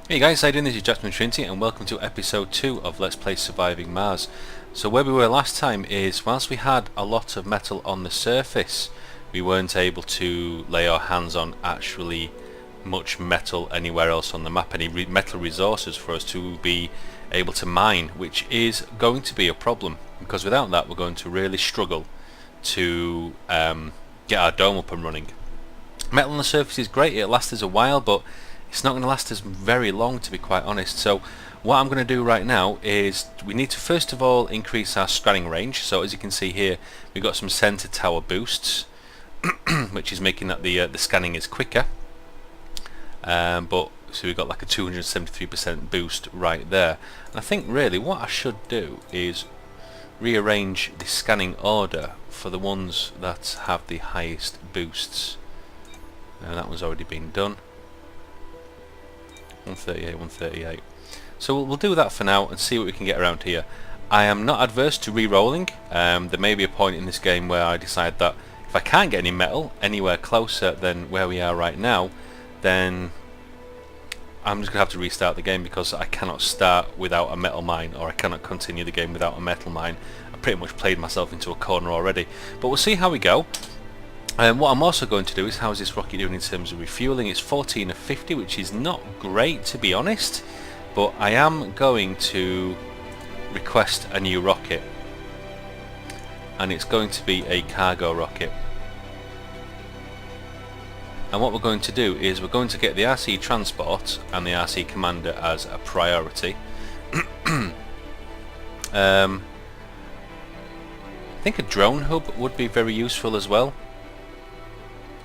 Hey guys, how you doing? This is Jack from Trinity and welcome to episode 2 of Let's Play Surviving Mars. So where we were last time is, whilst we had a lot of metal on the surface, we weren't able to lay our hands on actually much metal anywhere else on the map, any metal resources for us to be able to mine, which is going to be a problem, because without that we're going to really struggle to get our dome up and running. Metal on the surface is great, it'll last us a while, but it's not going to last us very long, to be quite honest. So what I'm going to do right now is we need to first of all increase our scanning range. So as you can see here, we've got some center tower boosts which is making that the scanning is quicker, but so we've got like a 273% boost right there. And I think really what I should do is rearrange the scanning order for the ones that have the highest boosts. That one's already been done. 138, 138. So we'll do that for now and see what we can get around here. I am not adverse to re-rolling. There may be a point in this game where I decide that if I can't get any metal anywhere closer than where we are right now, then I'm just going to have to restart the game, because I cannot start without a metal mine, or I cannot continue the game without a metal mine. I pretty much played myself into a corner already. But we'll see how we go. What I'm also going to do is, how is this rocket doing in terms of refueling? It's 14 of 50, which is not great, to be honest, but I am going to request a new rocket, and it's going to be a cargo rocket. And what we're going to do is we're going to get the RC transport and the RC commander as a priority. I think a drone hub would be very useful as well.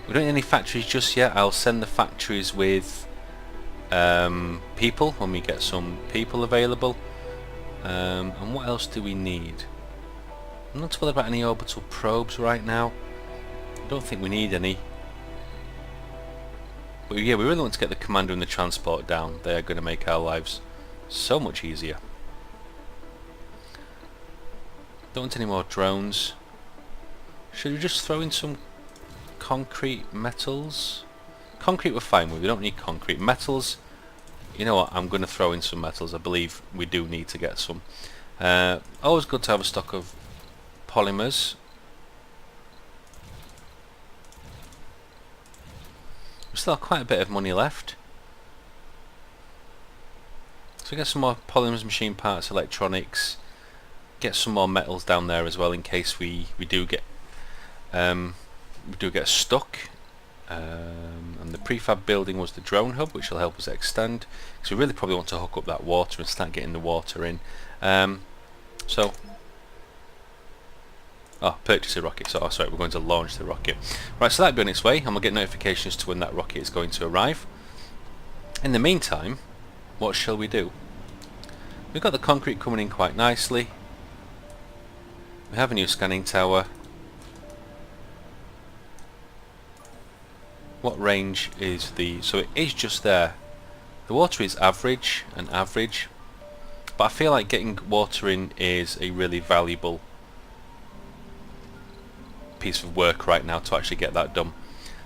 We don't need any factories just yet. I'll send the factories with people when we get some people available. And what else do we need? I'm not bothered about any orbital probes right now. I don't think we need any. But yeah, we really want to get the commander and the transport down. They are going to make our lives so much easier. Don't want any more drones. Should we just throw in some concrete metals? Concrete we're fine with, we don't need concrete. Metals, you know what, I'm going to throw in some metals. I believe we do need to get some. Always good to have a stock of polymers. We still have quite a bit of money left, so we get some more polymers, machine parts, electronics, get some more metals down there as well in case we do get stuck. And the prefab building was the drone hub, which will help us extend, because we really probably want to hook up that water and start getting the water in. Purchase a rocket. So, sorry, we're going to launch the rocket. Right, so that'll be on its way, and we'll get notifications to when that rocket is going to arrive. In the meantime, what shall we do? We've got the concrete coming in quite nicely. We have a new scanning tower. What range is so it is just there. The water is average and average, but I feel like getting water in is a really valuable piece of work right now to actually get that done.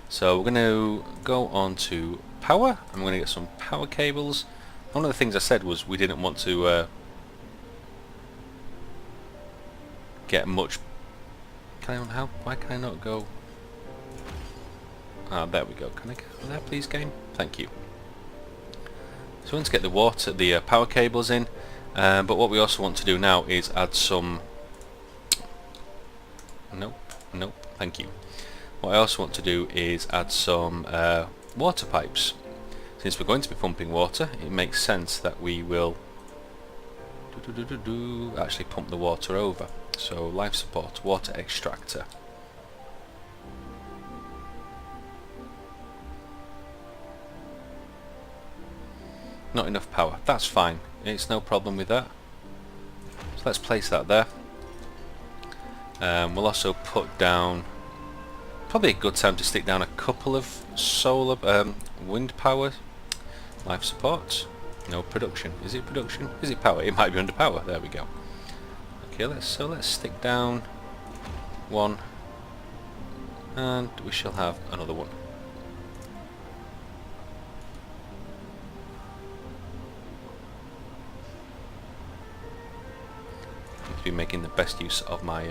So we're going to go on to power, and we're going to get some power cables. One of the things I said was we didn't want to get much. Why can I not go? There we go. Can I go there, please, game? Thank you. So we want to get the power cables in, but what we also want to do now is add some. Nope. Thank you. What I also want to do is add some water pipes. Since we're going to be pumping water, it makes sense that we will actually pump the water over. So life support, water extractor. Not enough power. That's fine. It's no problem with that. So let's place that there. We'll also put down, probably a good time to stick down a couple of solar, wind power, life support. No production. Is it production? Is it power? It might be under power. There we go. Okay, let's stick down one, and we shall have another one. be making the best use of my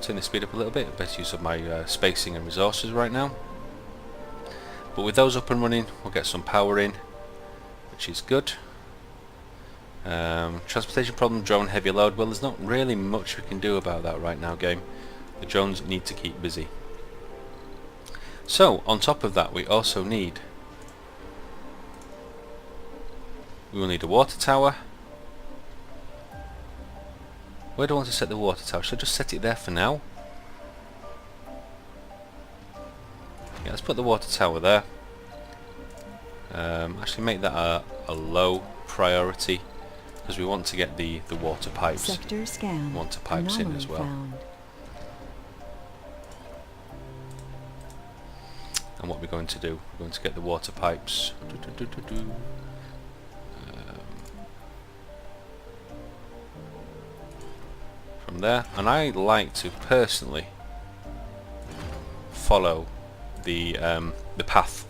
turn the speed up a little bit, best use of my spacing and resources right now. But with those up and running, we'll get some power in, which is good. Transportation problem, drone heavy load. Well, there's not really much we can do about that right now, game. The drones need to keep busy. So, on top of that, we also need... we will need a water tower. Where do I want to set the water tower? Should I just set it there for now? Yeah, let's put the water tower there. Actually make that a low priority, because we want to get the water pipes. Sector scan. Water pipes in as well. Found. And what we're going to do, we're going to get the water pipes. From there, and I like to personally follow the path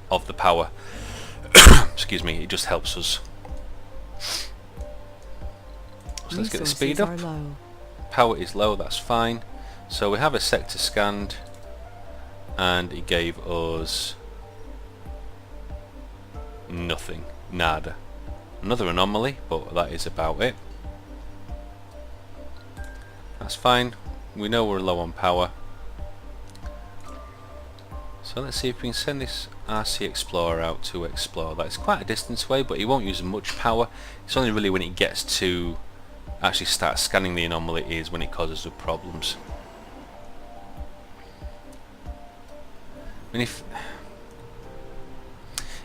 of the power. Excuse me, it just helps us. So let's get the speed up. Power is low, that's fine. So we have a sector scanned, and it gave us nothing, nada. Another anomaly, but that is about it. That's fine. We know we're low on power. So let's see if we can send this RC Explorer out to explore. That's quite a distance away, but it won't use much power. It's only really when it gets to actually start scanning the anomaly is when it causes us problems. I mean,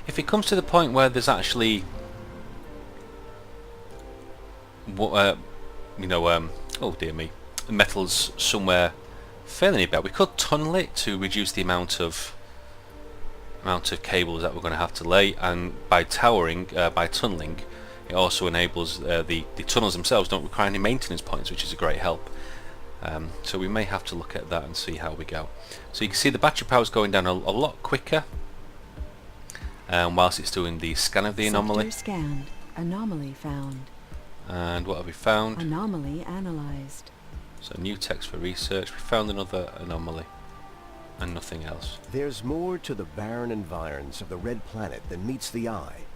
if it comes to the point where there's actually oh dear me, metals somewhere fairly nearby, we could tunnel it to reduce the amount of cables that we're going to have to lay, and by tunneling, it also enables the tunnels themselves don't require any maintenance points, which is a great help. So we may have to look at that and see how we go. So you can see the battery power is going down a lot quicker, whilst it's doing the scan of the anomaly. Sector scanned. Anomaly found. And what have we found? Anomaly analyzed. So new text for research. We found another anomaly, and nothing else. There's more to the barren environs of the Red Planet than meets the eye.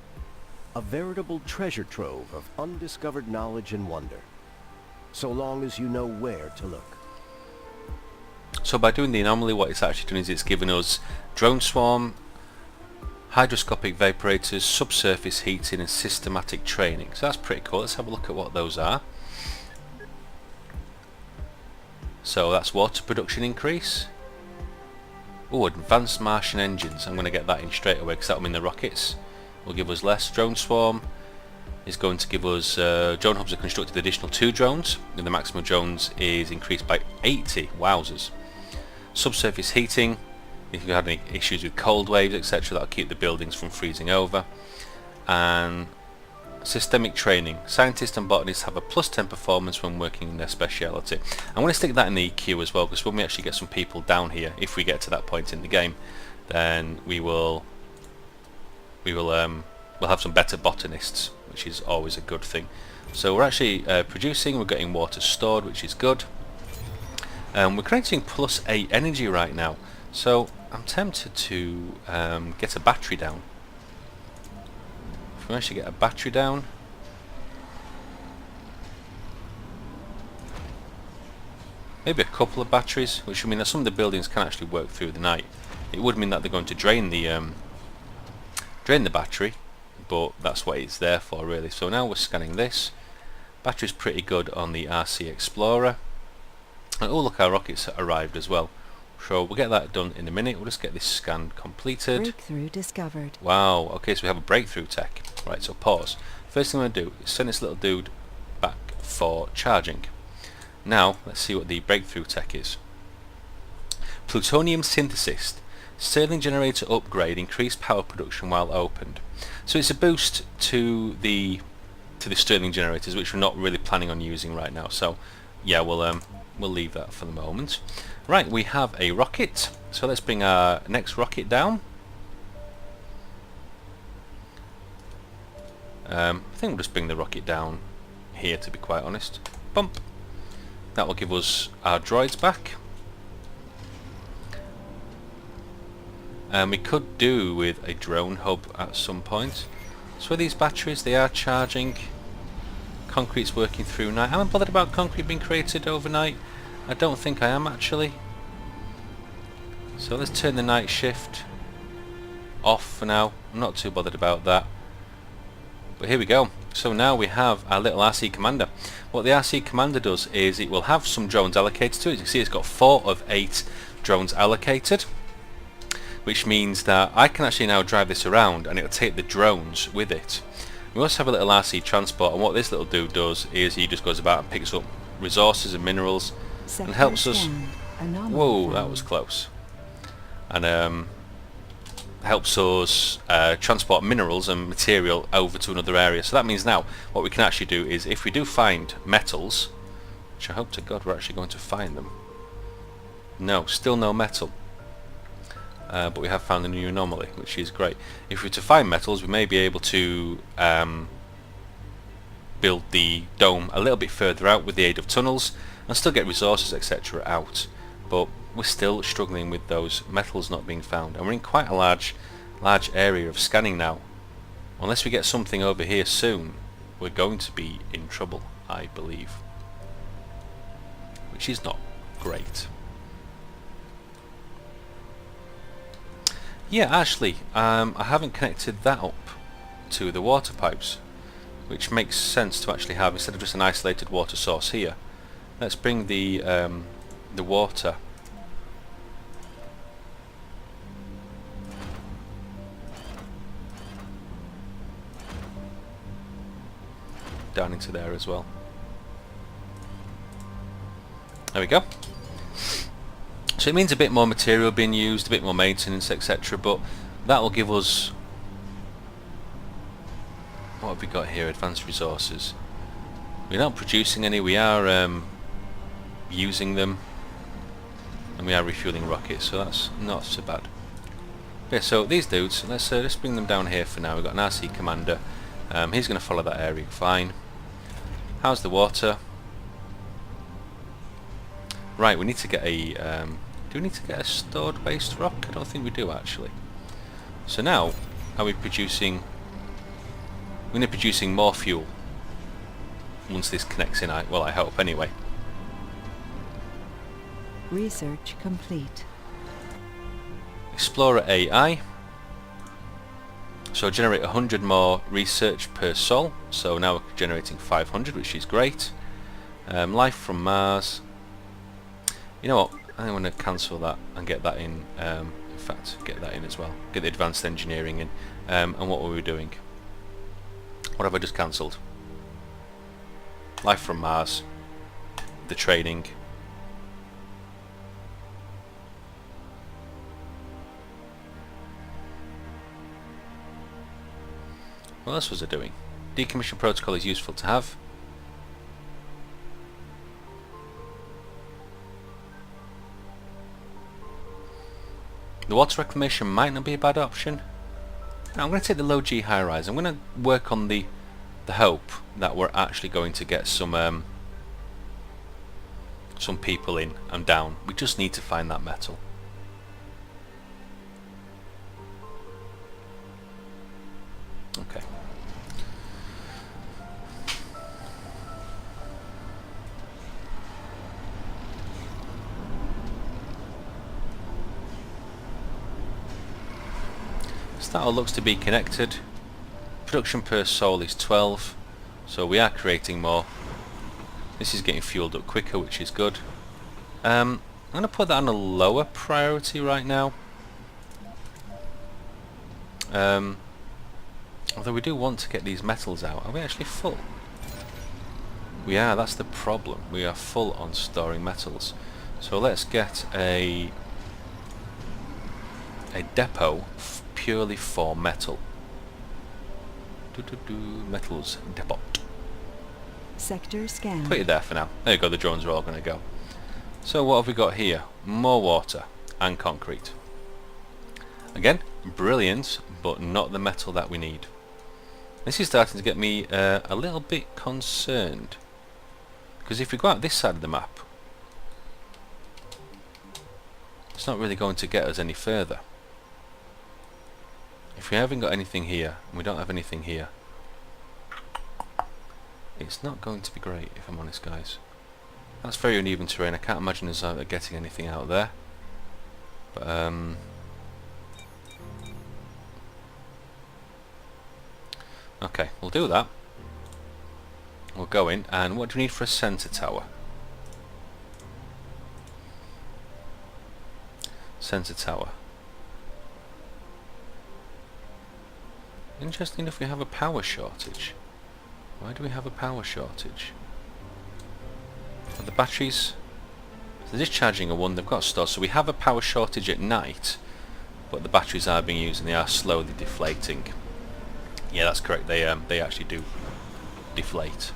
A veritable treasure trove of undiscovered knowledge and wonder. So long as you know where to look. So by doing the anomaly, what it's actually doing is it's giving us drone swarm, hydroscopic vaporators, subsurface heating, and systematic training. So that's pretty cool. Let's have a look at what those are. So that's water production increase. Oh, advanced Martian engines. I'm going to get that in straight away because that will mean the rockets will give us less. Drone swarm is going to give us drone hubs are constructed additional 2 drones, and the maximum drones is increased by 80. Wowzers. Subsurface heating, if you have any issues with cold waves, etc., that'll keep the buildings from freezing over. And systemic training, scientists and botanists have a +10 performance when working in their speciality. I'm going to stick that in the EQ as well, because when we actually get some people down here, if we get to that point in the game, then we'll have some better botanists, which is always a good thing. So we're actually producing, we're getting water stored, which is good. We're creating +8 energy right now, so I'm tempted to get a battery down. If we actually get a battery down, maybe a couple of batteries, which would mean that some of the buildings can actually work through the night. It would mean that they're going to drain the battery, but that's what it's there for really. So now we're scanning this. Battery's pretty good on the RC Explorer. And oh look, our rockets arrived as well. So we'll get that done in a minute. We'll just get this scan completed. Breakthrough discovered. Wow, okay, so we have a breakthrough tech. Right, so pause. First thing I'm going to do is send this little dude back for charging. Now, let's see what the breakthrough tech is. Plutonium synthesis. Stirling generator upgrade, increased power production while opened. So it's a boost to the Stirling generators, which we're not really planning on using right now. So yeah, we'll leave that for the moment. Right, we have a rocket. So let's bring our next rocket down. I think we'll just bring the rocket down here, to be quite honest. Bump. That will give us our droids back. We could do with a drone hub at some point. So are these batteries, they are charging. Concrete's working through night. Am I bothered about concrete being created overnight? I don't think I am, actually. So let's turn the night shift off for now. I'm not too bothered about that. But here we go. So now we have our little RC Commander. What the RC Commander does is it will have some drones allocated to it. As you can see, it's got 4 of 8 drones allocated, which means that I can actually now drive this around and it'll take the drones with it. We also have a little RC transport, and what this little dude does is he just goes about and picks up resources and minerals and helps us. Whoa, that was close. And helps us transport minerals and material over to another area. So that means now what we can actually do is, if we do find metals, which I hope to God we're actually going to find them. No, still no metal. But we have found a new anomaly, which is great. If we were to find metals, we may be able to build the dome a little bit further out with the aid of tunnels and still get resources, etc. out. But we're still struggling with those metals not being found, and we're in quite a large area of scanning now. Unless we get something over here soon, we're going to be in trouble, I believe, which is not great. Yeah, actually, I haven't connected that up to the water pipes, which makes sense to actually have instead of just an isolated water source here. Let's bring the water down into there as well. There we go. So it means a bit more material being used, a bit more maintenance, etc. But that will give us, what have we got here? Advanced resources. We're not producing any. We are using them, and we are refueling rockets. So that's not so bad. Yeah. So these dudes, let's bring them down here for now. We've got an RC Commander. He's going to follow that area fine. How's the water? Right, we need to get a. Do we need to get a stored waste rock? I don't think we do actually. So now, are we producing? We're going to be producing more fuel once this connects in. Well, I hope anyway. Research complete. Explorer AI. So generate 100 more research per sol. So now we're generating 500, which is great. Life from Mars. You know what? I'm going to cancel that and get that in. In fact, get that in as well. Get the advanced engineering in. And what were we doing? What have I just cancelled? Life from Mars. The training. What else was I doing? Decommission protocol is useful to have. The water reclamation might not be a bad option. Now I'm going to take the low G high rise. I'm going to work on the hope that we're actually going to get some people in and down. We just need to find that metal. Okay. So that all looks to be connected. Production per sol is 12, so we are creating more. This is getting fueled up quicker, which is good. I'm going to put that on a lower priority right now. Although we do want to get these metals out. Are we actually full? We are, that's the problem. We are full on storing metals. So let's get a depot purely for metal. Metals depot. Sector scan. Put it there for now. There you go, the drones are all going to go. So what have we got here? More water and concrete. Again, brilliant, but not the metal that we need. This is starting to get me a little bit concerned, because if we go out this side of the map, it's not really going to get us any further. If we haven't got anything here, and we don't have anything here, it's not going to be great, if I'm honest, guys. That's very uneven terrain. I can't imagine us getting anything out there. But okay, we'll do that. We'll go in, and what do we need for a centre tower? Centre tower. Interesting enough, we have a power shortage. Why do we have a power shortage? Are the batteries... They're discharging a one, they've got stores, so we have a power shortage at night, but the batteries are being used and they are slowly deflating. Yeah, that's correct, they actually do deflate.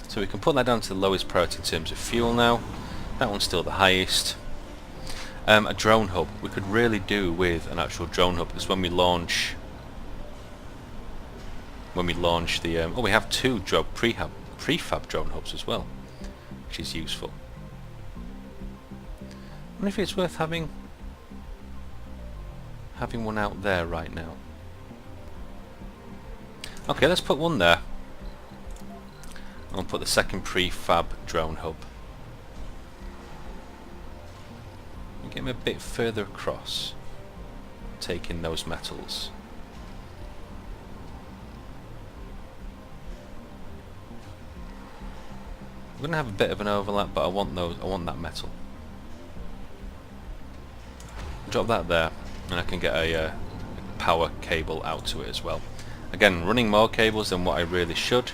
So we can put that down to the lowest priority in terms of fuel now. That one's still the highest. A drone hub. We could really do with an actual drone hub, because when we launch the oh, we have two prefab drone hubs as well, which is useful. I wonder if it's worth having one out there right now. Okay, let's put one there. I'll put the second prefab drone hub. Get him a bit further across, taking those metals. I'm going to have a bit of an overlap, but I want that metal. Drop that there, and I can get a power cable out to it as well. Again, running more cables than what I really should,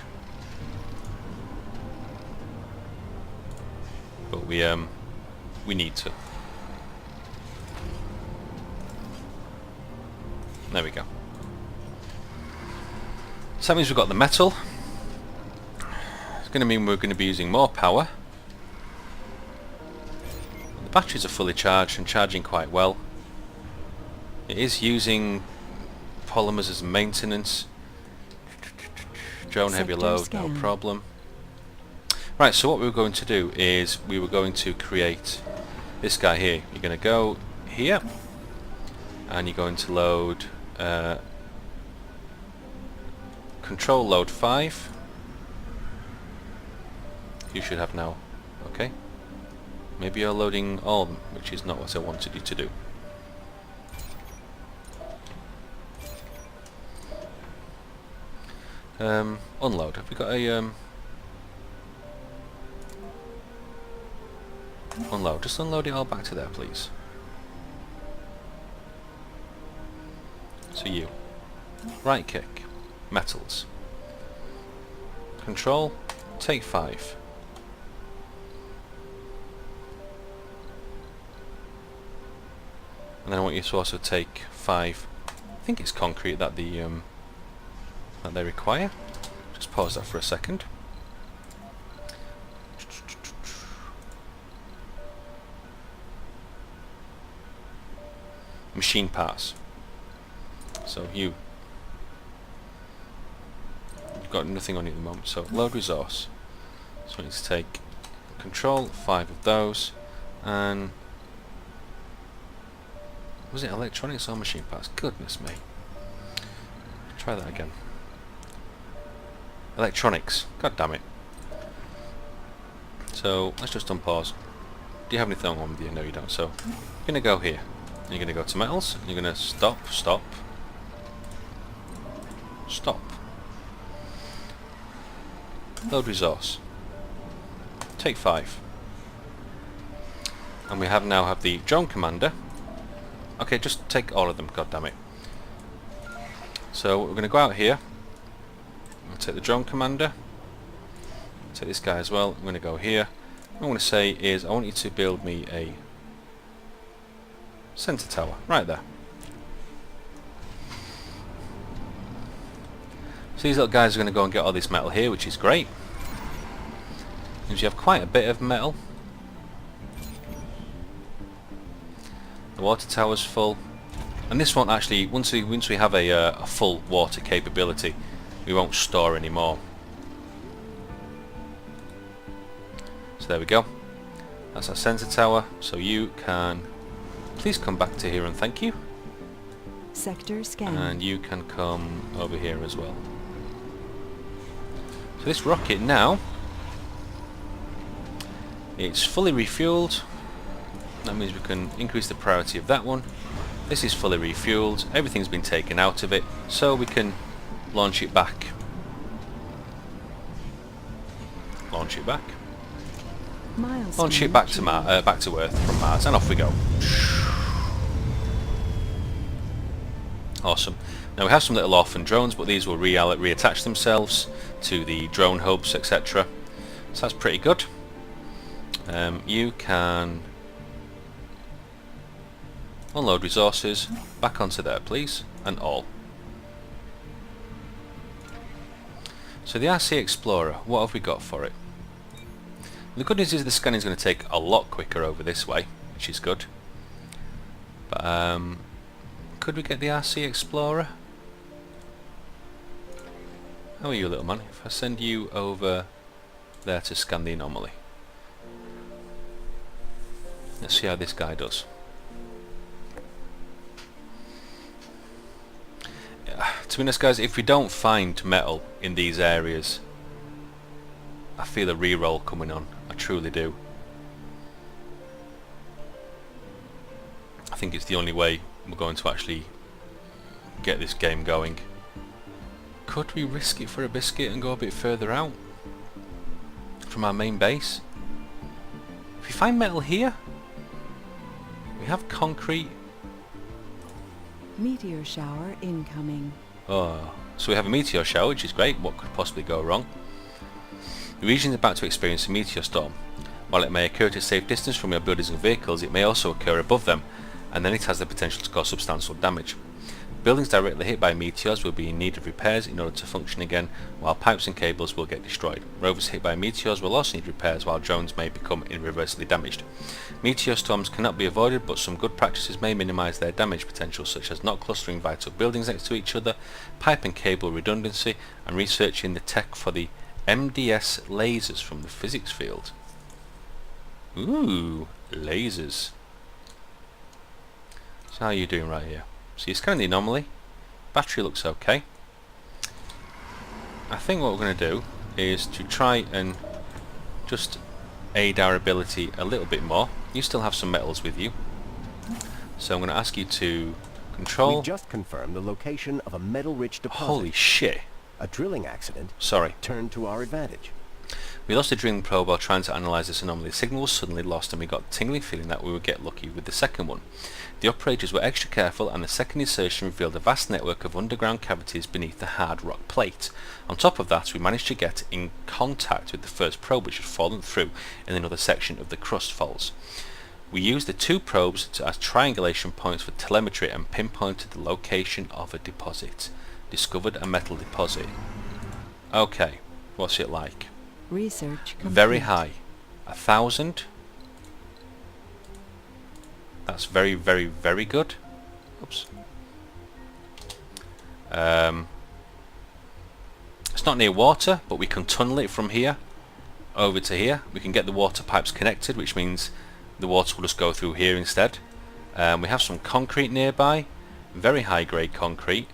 but we need to. There we go. So that means we've got the metal. It's going to mean we're going to be using more power. The batteries are fully charged and charging quite well. It is using polymers as maintenance. Drone heavy load, no problem. Right, so what we were going to do is we were going to create this guy here. You're going to go here, and you're going to load control load 5. You should have now. Okay. Maybe you're loading all, which is not what I wanted you to do. Unload. Have we got a unload? Just unload it all back to there, please. So you. Right click. Metals. Control. Take 5. And then I want you to also take 5. I think it's concrete that that they require. Just pause that for a second. Machine parts. So you've got nothing on you at the moment, so load resource. So I need to take control 5 of those, and was it electronics or machine parts? Goodness me. Try that again. Electronics. God damn it. So let's just unpause. Do you have anything on with you? No, you don't. So you're going to go here. And you're going to go to metals. And you're going to stop, stop, stop. Load resource. Take 5. And we now have the drone commander. Okay, just take all of them. God damn it. So we're going to go out here. We'll take the drone commander. Take this guy as well. I'm going to go here. What I want to say is I want you to build me a center tower right there. So these little guys are going to go and get all this metal here, which is great. Means you have quite a bit of metal. The water tower's full, and this one actually, once we have a full water capability, we won't store anymore. So there we go. That's our sensor tower. So you can please come back to here and thank you. Sector scan. And you can come over here as well. So this rocket now, it's fully refueled. That means we can increase the priority of that one. This is fully refueled. Everything's been taken out of it, so we can launch it back. Launch it back. Launch it back to back to Earth from Mars, and off we go. Awesome. Now we have some little orphan drones, but these will reattach themselves to the drone hubs, etc. So that's pretty good. You can unload resources back onto there, please, and all. So the RC Explorer, what have we got for it? The good news is the scanning is going to take a lot quicker over this way, which is good. But could we get the RC Explorer? How are you, little man? If I send you over there to scan the anomaly. Let's see how this guy does. To be honest, guys, if we don't find metal in these areas, I feel a reroll coming on. I truly do. I think it's the only way we're going to actually get this game going. Could we risk it for a biscuit and go a bit further out from our main base? If we find metal here, we have concrete. Meteor shower incoming. Oh, so we have a meteor shower, which is great. What could possibly go wrong? The region is about to experience a meteor storm. While it may occur at a safe distance from your buildings and vehicles, it may also occur above them, and then it has the potential to cause substantial damage. Buildings directly hit by meteors will be in need of repairs in order to function again, while pipes and cables will get destroyed. Rovers hit by meteors will also need repairs, while drones may become irreversibly damaged. Meteor storms cannot be avoided, but some good practices may minimise their damage potential, such as not clustering vital buildings next to each other, pipe and cable redundancy, and researching the tech for the MDS lasers from the physics field. Ooh, lasers. So how are you doing right here? So you're scanning the anomaly. Battery looks okay. I think what we're going to do is to try and just aid our ability a little bit more. You still have some metals with you, so I'm going to ask you to control. We just confirmed the location of a metal-rich deposit. Holy shit! A drilling accident. Sorry. Turned to our advantage. We lost a drilling probe while trying to analyse this anomaly. The signal was suddenly lost and we got a tingling feeling that we would get lucky with the second one. The operators were extra careful and the second insertion revealed a vast network of underground cavities beneath the hard rock plate. On top of that, we managed to get in contact with the first probe, which had fallen through in another section of the crust faults. We used the two probes as triangulation points for telemetry and pinpointed the location of a deposit. Discovered a metal deposit. Okay, what's it like? Research complete. Very high. 1,000. That's very, very, very good. Oops. It's not near water, but we can tunnel it from here over to here. We can get the water pipes connected, which means the water will just go through here instead. We have some concrete nearby. Very high grade concrete.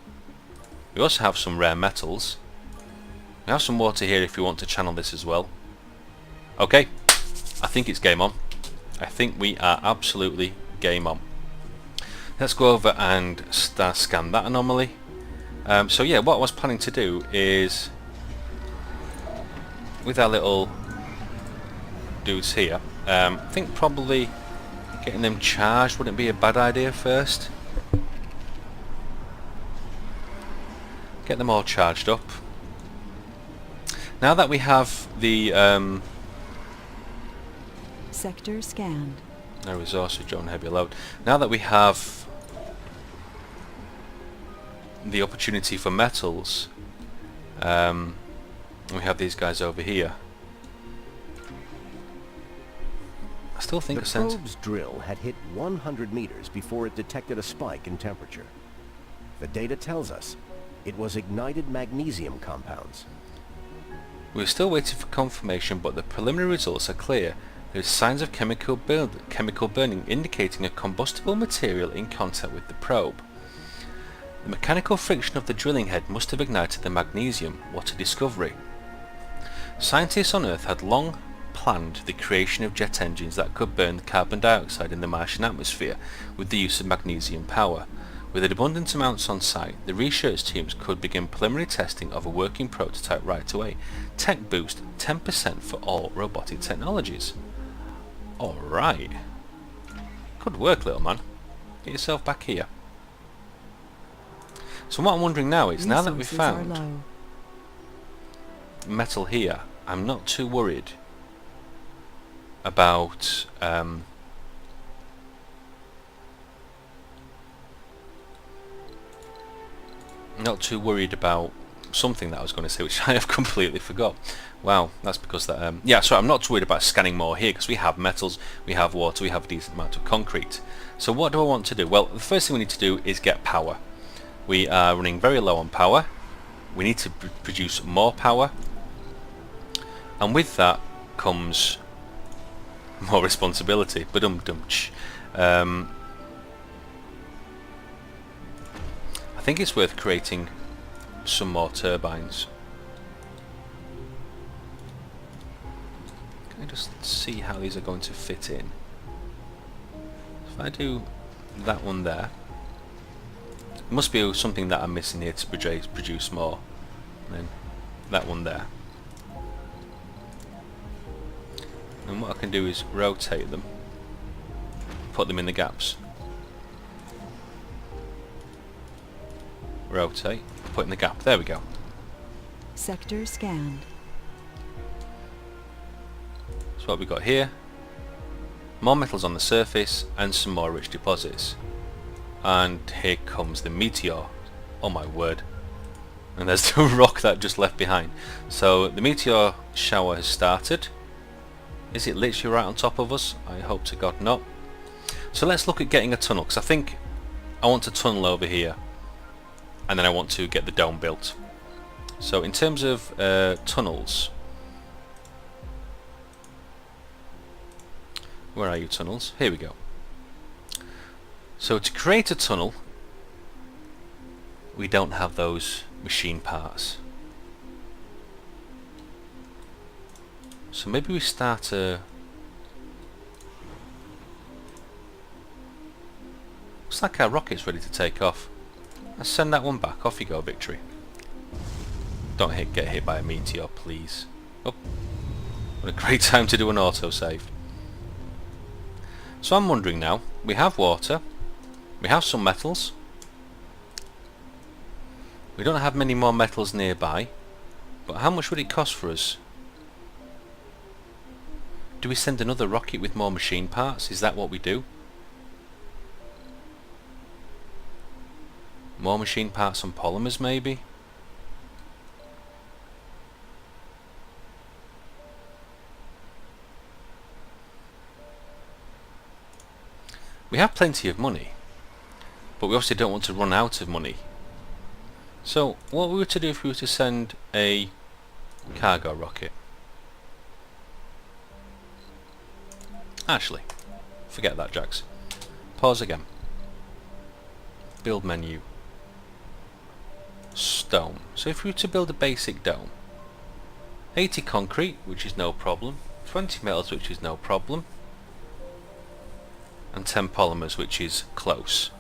We also have some rare metals. We have some water here if you want to channel this as well. Okay, I think it's game on. I think we are absolutely game on. Let's go over and scan that anomaly. So yeah, what I was planning to do is, with our little dudes here, I think probably getting them charged wouldn't be a bad idea first. Get them all charged up. Now that we have the sector scanned. No resources, drone heavy load. Now that we have the opportunity for metals, we have these guys over here. I still think the probe's drill had hit 100 meters before it detected a spike in temperature. The data tells us It was ignited magnesium compounds. We're still waiting for confirmation, but the preliminary results are clear. There is signs of chemical burning indicating a combustible material in contact with the probe. The mechanical friction of the drilling head must have ignited the magnesium. What a discovery. Scientists on Earth had long planned the creation of jet engines that could burn the carbon dioxide in the Martian atmosphere with the use of magnesium power. With abundant amounts on site, the research teams could begin preliminary testing of a working prototype right away. Tech boost 10% for all robotic technologies. Alright. Good work, little man. Get yourself back here. So what I'm wondering now is, now that we've Resources are found low. metal here, I'm not too worried about something that I was going to say, which I have completely forgot. Wow, that's because that yeah, so I'm not too worried about scanning more here because we have metals, we have water, we have a decent amount of concrete. So what do I want to do? Well, the first thing we need to do is get power. We are running very low on power. We need to produce more power, and with that comes more responsibility. Ba-dum-dum-ch. I think it's worth creating some more turbines. Can I just see how these are going to fit in? If I do that one there, it must be something that I'm missing here to produce more. And then that one there. And what I can do is rotate them, put them in the gaps. Rotate, put in the gap. There we go. Sector scanned. So what we've got here, more metals on the surface and some more rich deposits. And here comes the meteor. Oh my word. And there's the rock that just left behind. So the meteor shower has started. Is it literally right on top of us? I hope to God not. So let's look at getting a tunnel, because I think I want to tunnel over here, and then I want to get the dome built. So in terms of tunnels, where are you, tunnels? Here we go. So to create a tunnel, we don't have those machine parts. So maybe we start a... Looks like our rocket's ready to take off. Let's send that one back. Off you go, Victory. Don't get hit by a meteor, please. Oh, what a great time to do an autosave. So I'm wondering now, we have water, we have some metals, we don't have many more metals nearby, but how much would it cost for us? Do we send another rocket with more machine parts? Is that what we do? More machine parts on polymers, maybe? We have plenty of money, but we obviously don't want to run out of money. So, what we were to do if we were to send a cargo rocket? Actually, forget that, Jax. Pause again. Build menu. Stone. So if we were to build a basic dome, 80 concrete, which is no problem, 20 metals, which is no problem, and 10 polymers, which is close.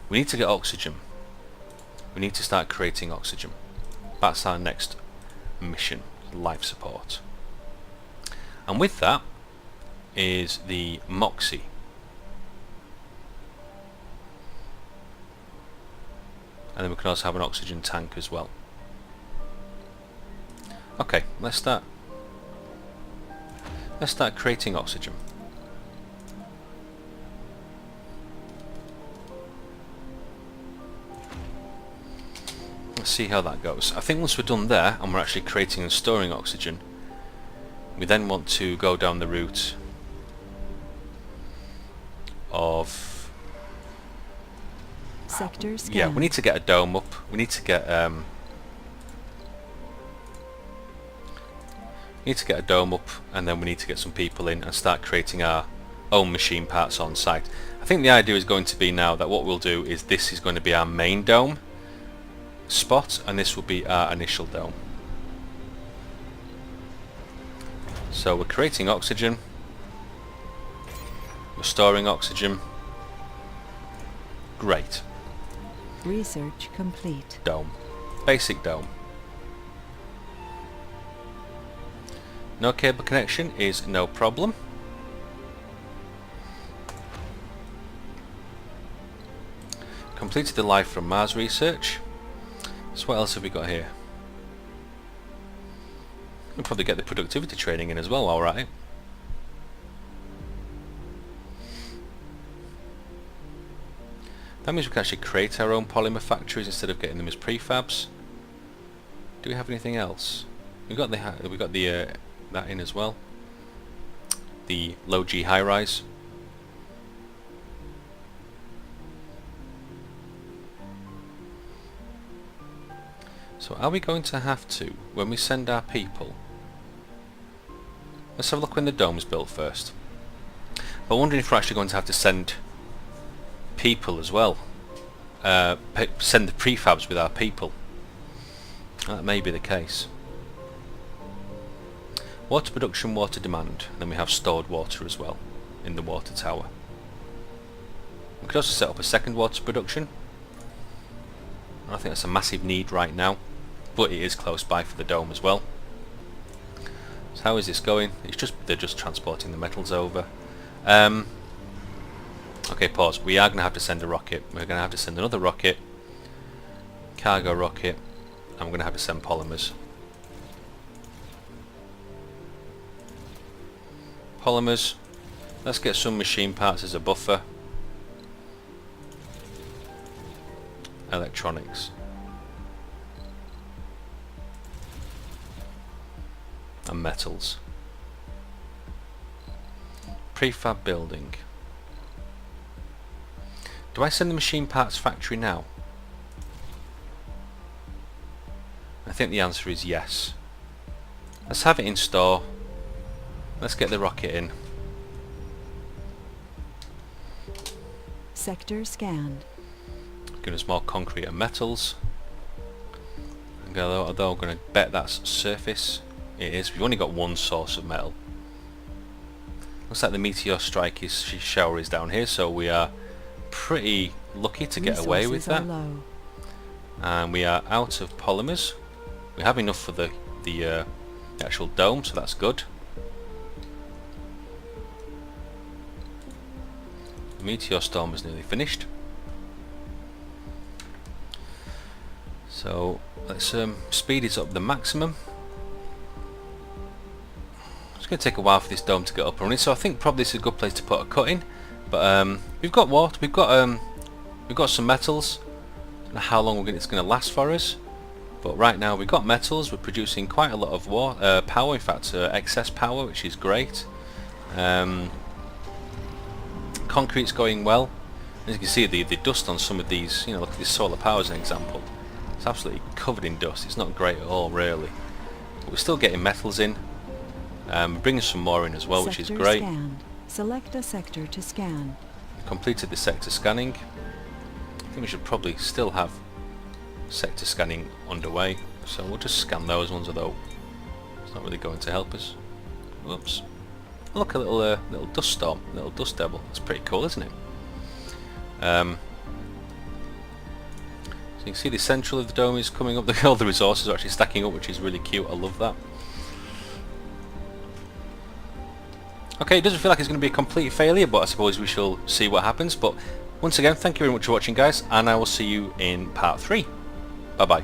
We need to get oxygen. We need to start creating oxygen. That's our next mission, life support. And with that is the Moxie. And then we can also have an oxygen tank as well. Okay, let's start creating oxygen. Let's see how that goes. I think once we're done there and we're actually creating and storing oxygen, we then want to go down the route of Sector scan. yeah, we need to get a dome up. we need to get a dome up, and then we need to get some people in and start creating our own machine parts on site. I think the idea is going to be now that what we'll do is this is going to be our main dome spot, and this will be our initial dome. So we're creating oxygen, we're storing oxygen. Great. Research complete. Dome. Basic dome. No cable connection is no problem. Completed the life from Mars research. So what else have we got here? We'll probably get the productivity training in as well, alright. That means we can actually create our own polymer factories instead of getting them as prefabs. Do we have anything else? We got the that in as well. The low G high rise. So are we going to have to, when we send our people, let's have a look when the dome's built first. But I'm wondering if we're actually going to have to send people as well. Send the prefabs with our people. That may be the case. Water production, water demand. Then we have stored water as well in the water tower. We could also set up a second water production. I think that's a massive need right now, but it is close by for the dome as well. So how is this going? They're just transporting the metals over. Okay, pause. We are going to have to send a rocket. We're going to have to send another rocket, cargo rocket, and we're going to have to send polymers. Polymers. Let's get some machine parts as a buffer. Electronics. And metals. Prefab building. Do I send the machine parts factory now? I think the answer is yes. Let's have it in store. Let's get the rocket in. Sector scanned. Give us more concrete and metals. Although I'm going to bet that's surface. It is. We've only got one source of metal. Looks like the meteor strike shower is down here, so we are pretty lucky to get away with that. And we are out of polymers. We have enough for the actual dome, so that's good. The meteor storm is nearly finished. So let's speed it up the maximum. It's going to take a while for this dome to get up and running, so I think probably this is a good place to put a cut in. But we've got water, we've got some metals. I don't know how long it's going to last for us, but right now we've got metals. We're producing quite a lot of power, in fact excess power, which is great. Concrete's going well. As you can see, the dust on some of these, look at this solar power as an example. It's absolutely covered in dust. It's not great at all, really. But we're still getting metals in. We're bringing some more in as well, which is great. Scanned. Select a sector to scan. Completed the sector scanning. I think we should probably still have sector scanning underway. So we'll just scan those ones, although it's not really going to help us. Whoops. Look, a little dust storm, little dust devil. That's pretty cool, isn't it? So you can see the central of the dome is coming up. All the resources are actually stacking up, which is really cute. I love that. Okay, it doesn't feel like it's going to be a complete failure, but I suppose we shall see what happens. But once again, thank you very much for watching, guys, and I will see you in part 3. Bye bye.